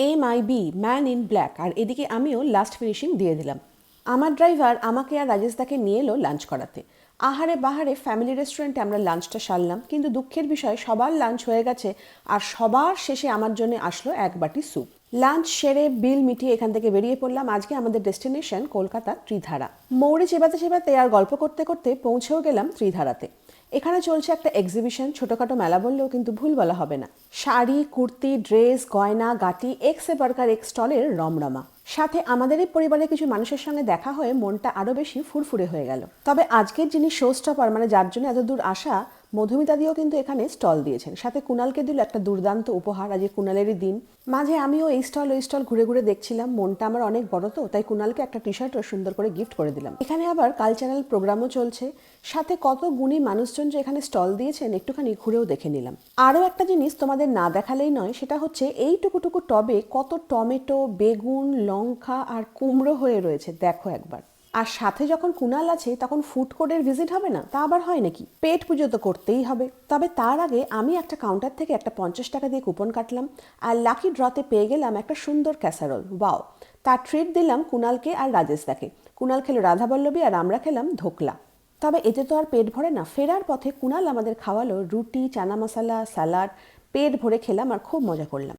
MIB man in black, আর এদিকে আমিও last finishing দিয়ে দিলাম। আমার ড্রাইভার আমাকে আর রাজেশদাকে নিয়ে এলো লাঞ্চ করাতে। আহারে বাহারে ফ্যামিলি রেস্টুরেন্টে আমরা লাঞ্চটা সারলাম, কিন্তু দুঃখের বিষয় সবার লাঞ্চ হয়ে গেছে আর সবার শেষে আমার জন্য আসলো এক বাটি স্যুপ। লাঞ্চ সেরে বিল মিটিয়ে এখান থেকে বেরিয়ে পড়লাম। আজকে আমাদের ডেস্টিনেশন কলকাতা ত্রিধারা। মৌড়ে চেবাতে চেবাতে আর গল্প করতে করতে পৌঁছেও গেলাম ত্রিধারাতে। এখানে চলছে একটা এক্সিবিশন, ছোটোখাটো মেলা বললেও কিন্তু ভুল বলা হবে না। শাড়ি, কুর্তি, ড্রেস, গয়না গাটি এক্সে বর্কার এক্স স্টলের রমরমা। সাথে আমাদেরই পরিবারের কিছু মানুষের সঙ্গে দেখা হয়ে মনটা আরও বেশি ফুরফুরে হয়ে গেল। তবে আজকের যিনি শো স্টপার, মানে যার জন্য এত দূর আসা, মধুমিতা দিও কিন্তু এখানে স্টল দিয়েছেন। সাথে কুণালকে দিল একটা দুর্দান্ত উপহার, আজকে কুণালেরই দিন। মাঝে আমিও এই স্টল ওই স্টল ঘুরে ঘুরে দেখছিলাম। মনটা আমার অনেক বড়, তো তাই কুণালকে একটা টি শার্টও সুন্দর করে গিফট করে দিলাম। এখানে আবার কালচারাল প্রোগ্রামও চলছে, সাথে কত গুণী মানুষজন যে এখানে স্টল দিয়েছেন একটুখানি ঘুরেও দেখে নিলাম। আরও একটা জিনিস তোমাদের না দেখালেই নয়, সেটা হচ্ছে এই টুকুটুকু টবে কত টমেটো, বেগুন, লঙ্কা আর কুমড়ো হয়ে রয়েছে, দেখো একবার। আর সাথে যখন কুণাল আছে তখন ফুড কোর্টের ভিজিট হবে না, তা আবার হয় নাকি? পেট পুজো তো করতেই হবে। তবে তার আগে আমি একটা কাউন্টার থেকে একটা 50 টাকা দিয়ে কুপন কাটলাম, আর লাকি ড্রতে পেয়ে গেলাম একটা সুন্দর ক্যাসারোল। ওয়াও! তার ট্রিট দিলাম কুণালকে আর রাজেশদাকে। কুণাল খেলো রাধাবল্লভী আর আমরা খেলাম ধোকলা। তবে এতে তো আর পেট ভরে না। ফেরার পথে কুণাল আমাদের খাওয়ালো রুটি, চানা মশলা, স্যালাড। পেট ভরে খেলাম আর খুব মজা করলাম।